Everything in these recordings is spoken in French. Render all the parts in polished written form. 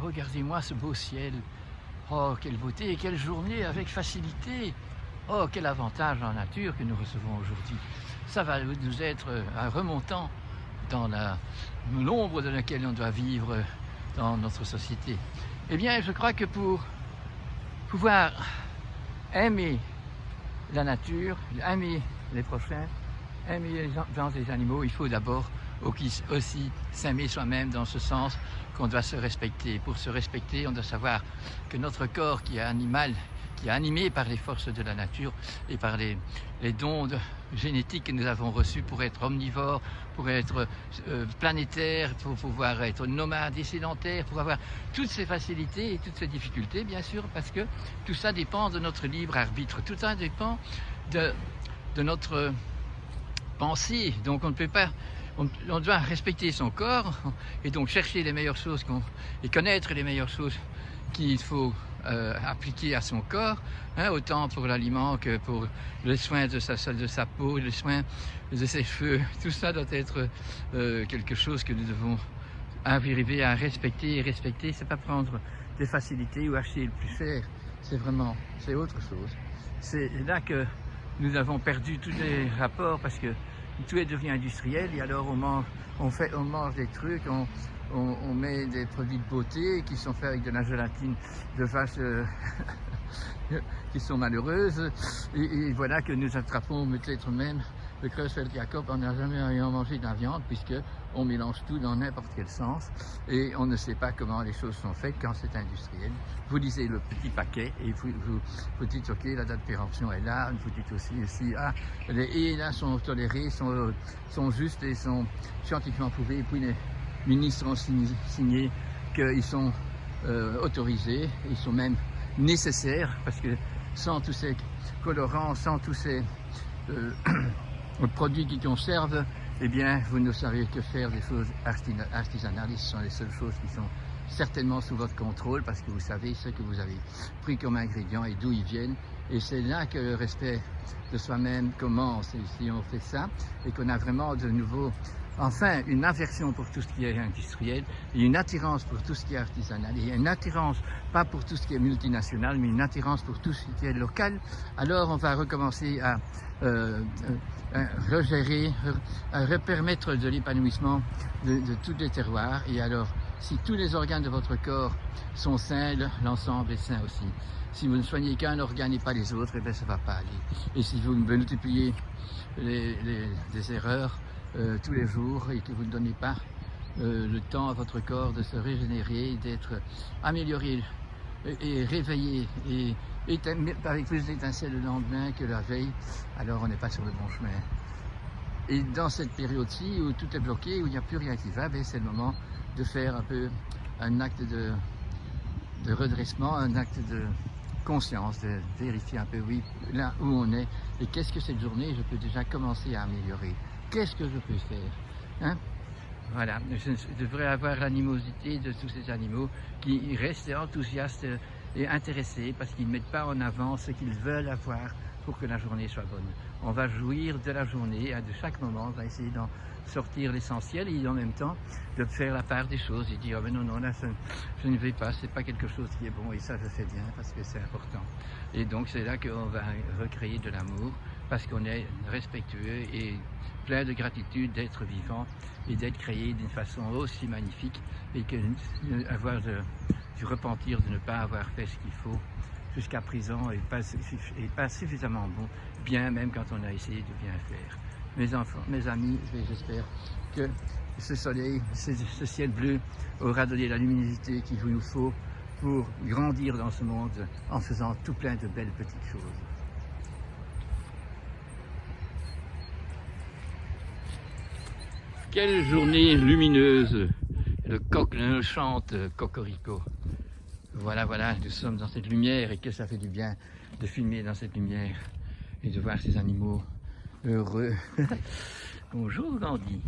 regardez-moi ce beau ciel. Oh, quelle beauté et quelle journée avec facilité. Oh, quel avantage en nature que nous recevons aujourd'hui. Ça va nous être un remontant dans l'ombre dans laquelle on doit vivre dans notre société. Eh bien, je crois que pour pouvoir aimer la nature, aimer les prochains, aimer les gens et les animaux, il faut d'abord aussi s'aimer soi-même dans ce sens qu'on doit se respecter. Pour se respecter, on doit savoir que notre corps qui est animal, qui est animé par les forces de la nature et par les dons génétiques que nous avons reçus pour être omnivores, pour être planétaires, pour pouvoir être nomades et sédentaires, pour avoir toutes ces facilités et toutes ces difficultés, bien sûr, parce que tout ça dépend de notre libre arbitre, tout ça dépend de notre pensée. Donc on ne peut pas, on doit respecter son corps et donc chercher les meilleures choses et connaître les meilleures choses qu'il faut appliquer à son corps, hein, autant pour l'aliment que pour le soin de sa peau, le soin de ses cheveux. Tout ça doit être quelque chose que nous devons arriver à respecter. Et respecter, c'est pas prendre des facilités ou acheter le plus cher. C'est autre chose. C'est là que nous avons perdu tous les rapports parce que tout devient industriel et alors on mange des trucs, on met des produits de beauté qui sont faits avec de la gélatine de vaches qui sont malheureuses et voilà que nous attrapons peut-être même le Creutzfeldt Jakob. On n'a jamais rien mangé de la viande puisque on mélange tout dans n'importe quel sens et on ne sait pas comment les choses sont faites quand c'est industriel. Vous lisez le petit paquet et vous dites ok, la date de péremption est là. Vous dites aussi ah, les haies là sont tolérées, sont justes et sont scientifiquement prouvées. Et puis les ministres ont signé qu'ils sont autorisés, ils sont même nécessaires parce que sans tous ces colorants, sans tous ces produits qui conservent, eh bien vous ne savez que faire des choses artisanales et ce sont les seules choses qui sont certainement sous votre contrôle parce que vous savez ce que vous avez pris comme ingrédients et d'où ils viennent. Et c'est là que le respect de soi-même commence. Et si on fait ça et qu'on a vraiment de nouveau, enfin, une aversion pour tout ce qui est industriel et une attirance pour tout ce qui est artisanal et une attirance pas pour tout ce qui est multinational mais une attirance pour tout ce qui est local, alors on va recommencer à regérer, à permettre de l'épanouissement de tous les terroirs. Et alors, si tous les organes de votre corps sont sains, l'ensemble est sain aussi. Si vous ne soignez qu'un organe et pas les autres, eh bien ça ne va pas aller. Et si vous multipliez les erreurs tous les jours et que vous ne donnez pas le temps à votre corps de se régénérer, d'être amélioré et réveillé et avec plus d'étincelles le lendemain que la veille, alors on n'est pas sur le bon chemin. Et dans cette période-ci où tout est bloqué, où il n'y a plus rien qui va, c'est le moment de faire un peu un acte de redressement, un acte de conscience, de vérifier un peu, oui, là où on est et qu'est-ce que cette journée je peux déjà commencer à améliorer. Qu'est-ce que je peux faire, hein? Voilà, je devrais avoir l'animosité de tous ces animaux qui restent enthousiastes et intéressés parce qu'ils ne mettent pas en avant ce qu'ils veulent avoir pour que la journée soit bonne. On va jouir de la journée, de chaque moment, on va essayer d'en sortir l'essentiel et en même temps de faire la part des choses et dire oh, mais non, là je ne vais pas, c'est pas quelque chose qui est bon et ça je fais bien parce que c'est important. Et donc c'est là qu'on va recréer de l'amour parce qu'on est respectueux et plein de gratitude d'être vivant et d'être créé d'une façon aussi magnifique et que avoir du repentir de ne pas avoir fait ce qu'il faut jusqu'à présent et pas suffisamment bien même quand on a essayé de bien faire. Mes enfants, mes amis, j'espère que ce soleil, ce ciel bleu aura donné la luminosité qu'il nous faut pour grandir dans ce monde en faisant tout plein de belles petites choses. Quelle journée lumineuse! Le coq chante cocorico. Voilà, nous sommes dans cette lumière et que ça fait du bien de filmer dans cette lumière et de voir ces animaux heureux. Bonjour Gandhi.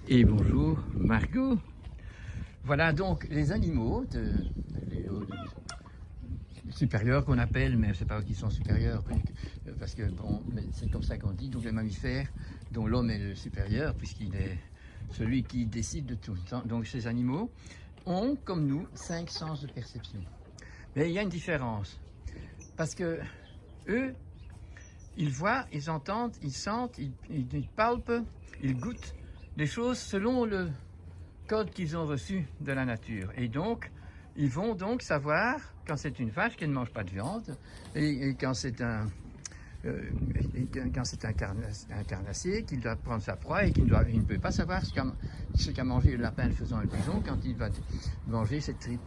Et bonjour Margot. Voilà donc les animaux supérieurs qu'on appelle, mais c'est pas eux qui sont supérieurs, parce que bon, c'est comme ça qu'on dit, donc les mammifères, dont l'homme est le supérieur, puisqu'il est celui qui décide de tout. Donc ces animaux ont, comme nous, 5 sens de perception. Mais il y a une différence, parce que eux, ils voient, ils entendent, ils sentent, ils palpent, ils goûtent les choses selon le code qu'ils ont reçu de la nature. Et donc, ils vont donc savoir, quand c'est une vache qui ne mange pas de viande, et quand c'est un carnassier, qu'il doit prendre sa proie et qu'il ne peut pas savoir ce qu'a mangé le lapin le faisant le pigeon quand il va manger cette tripe.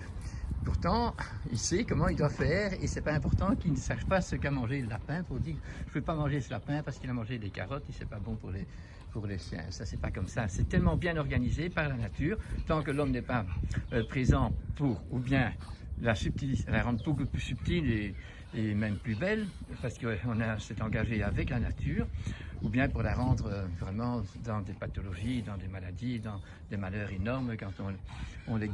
Pourtant, il sait comment il doit faire et c'est pas important qu'il ne sache pas ce qu'a mangé le lapin pour dire je ne peux pas manger ce lapin parce qu'il a mangé des carottes et c'est pas bon pour les chiens. Ça, c'est pas comme ça. C'est tellement bien organisé par la nature, tant que l'homme n'est pas présent pour, ou bien la rendre beaucoup plus subtile et même plus belle, parce qu'on s'est engagé avec la nature, ou bien pour la rendre vraiment dans des pathologies, dans des maladies, dans des malheurs énormes quand on ne les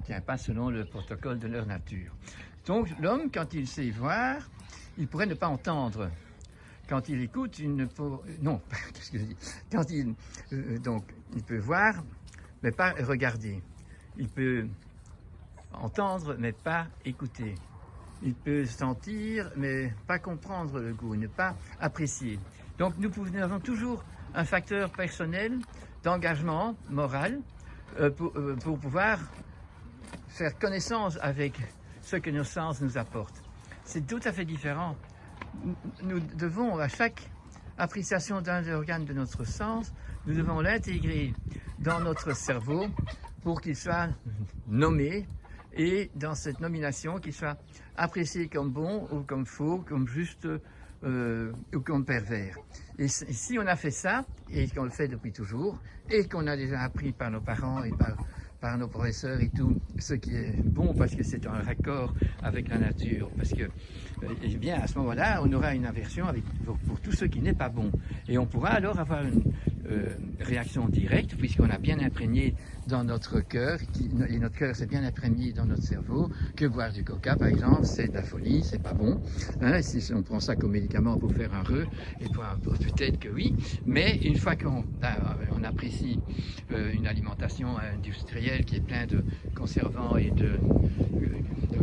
tient pas selon le protocole de leur nature. Donc l'homme, quand il sait voir, il pourrait ne pas entendre. Quand il écoute, il ne peut... Non, qu'est-ce que je dis? Quand donc, il peut voir, mais pas regarder. Il peut entendre, mais pas écouter. Il peut sentir, mais pas comprendre le goût, ne pas apprécier. Donc nous avons toujours un facteur personnel d'engagement moral pour pouvoir faire connaissance avec ce que nos sens nous apportent. C'est tout à fait différent. Nous devons, à chaque appréciation d'un organe de notre sens, nous devons l'intégrer dans notre cerveau pour qu'il soit nommé, et dans cette nomination, qu'il soit apprécié comme bon ou comme faux, comme juste ou comme pervers. Et si on a fait ça, et qu'on le fait depuis toujours, et qu'on a déjà appris par nos parents et par nos professeurs et tout, ce qui est bon parce que c'est en raccord avec la nature, parce que, eh bien, à ce moment-là, on aura une aversion pour tout ce qui n'est pas bon. Et on pourra alors avoir une réaction directe, puisqu'on a bien imprégné dans notre cœur, et notre cœur s'est bien imprégné dans notre cerveau, que boire du coca, par exemple, c'est de la folie, c'est pas bon. Hein, si on prend ça comme médicament pour faire un reux, et peut-être que oui, mais une fois qu'on apprécie une alimentation industrielle qui est pleine de conservants et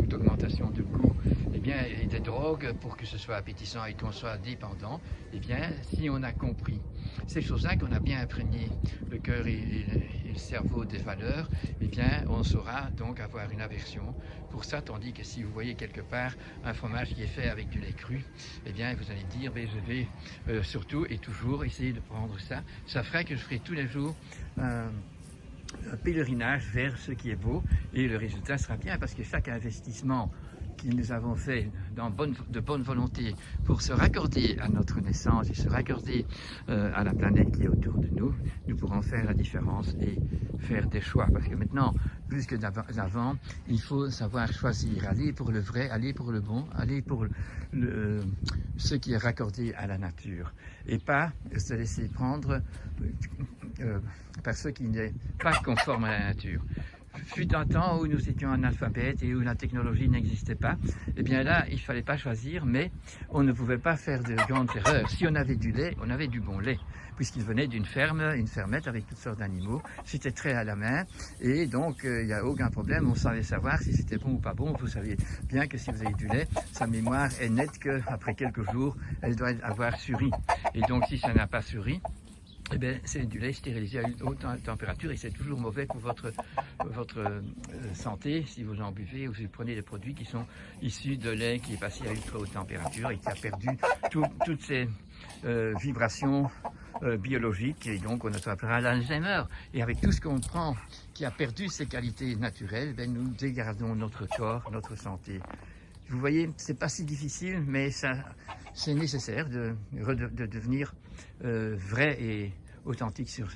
d'augmentation de goût, eh bien, et des drogues pour que ce soit appétissant et qu'on soit dépendant, eh bien, si on a compris ces choses-là, qu'on a bien imprégné le cœur et le cerveau des valeurs, eh bien, on saura donc avoir une aversion pour ça, tandis que si vous voyez quelque part un fromage qui est fait avec du lait cru, eh bien, vous allez dire, ben, je vais surtout et toujours essayer de prendre ça. Ça fera que je ferai tous les jours un pèlerinage vers ce qui est beau, et le résultat sera bien, parce que chaque investissement que nous avons fait de bonne volonté pour se raccorder à notre naissance et se raccorder à la planète qui est autour de nous, nous pourrons faire la différence et faire des choix. Parce que maintenant, plus que d'avant, il faut savoir choisir, aller pour le vrai, aller pour le bon, aller pour ce qui est raccordé à la nature, et pas se laisser prendre par ce qui n'est pas conforme à la nature. Fut un temps où nous étions analphabètes et où la technologie n'existait pas, eh bien là, il ne fallait pas choisir, mais on ne pouvait pas faire de grandes erreurs. Si on avait du lait, on avait du bon lait, puisqu'il venait d'une ferme, une fermette avec toutes sortes d'animaux. C'était très à la main, et donc il n'y a aucun problème, on savait savoir si c'était bon ou pas bon. Vous savez bien que si vous avez du lait, sa mémoire est nette qu'après quelques jours, elle doit avoir suri. Et donc si ça n'a pas suri, eh bien, c'est du lait stérilisé à une haute température, et c'est toujours mauvais pour votre santé si vous en buvez ou si vous prenez des produits qui sont issus de lait qui est passé à ultra haute température et qui a perdu toutes ces vibrations biologiques, et donc on attrapera l'Alzheimer. Et avec tout ce qu'on prend qui a perdu ses qualités naturelles, ben, nous dégradons notre corps, notre santé. Vous voyez, c'est pas si difficile, mais c'est nécessaire de devenir vrai et authentique sur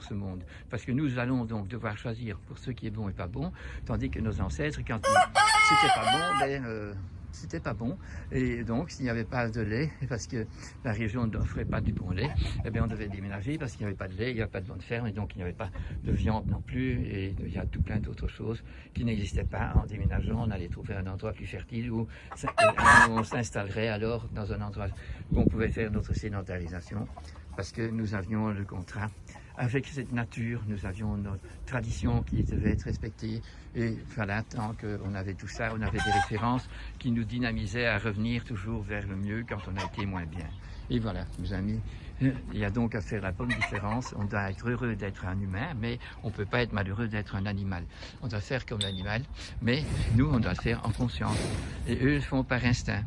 ce monde. Parce que nous allons donc devoir choisir pour ce qui est bon et pas bon, tandis que nos ancêtres, quand c'était pas bon, ben, c'était pas bon. Et donc, s'il n'y avait pas de lait, parce que la région n'offrait pas du bon lait, eh bien, on devait déménager parce qu'il n'y avait pas de lait, il n'y avait pas de bonne ferme, et donc il n'y avait pas de viande non plus, et il y a tout plein d'autres choses qui n'existaient pas. En déménageant, on allait trouver un endroit plus fertile où on s'installerait alors dans un endroit où on pouvait faire notre sédentarisation, parce que nous avions le contrat avec cette nature, nous avions nos traditions qui devaient être respectées. Et voilà, tant qu'on avait tout ça, on avait des références qui nous dynamisaient à revenir toujours vers le mieux quand on a été moins bien. Et voilà, mes amis, il y a donc à faire la bonne différence. On doit être heureux d'être un humain, mais on ne peut pas être malheureux d'être un animal. On doit faire comme l'animal, mais nous, on doit le faire en conscience. Et eux le font par instinct.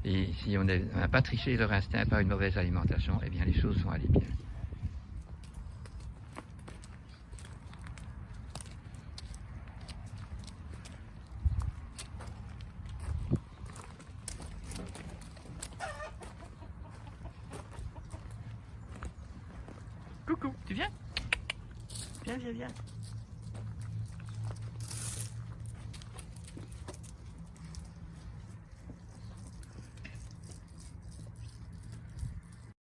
Et si on n'a pas triché leur instinct par une mauvaise alimentation, eh bien les choses vont aller bien. Coucou, tu viens? Viens, viens, viens.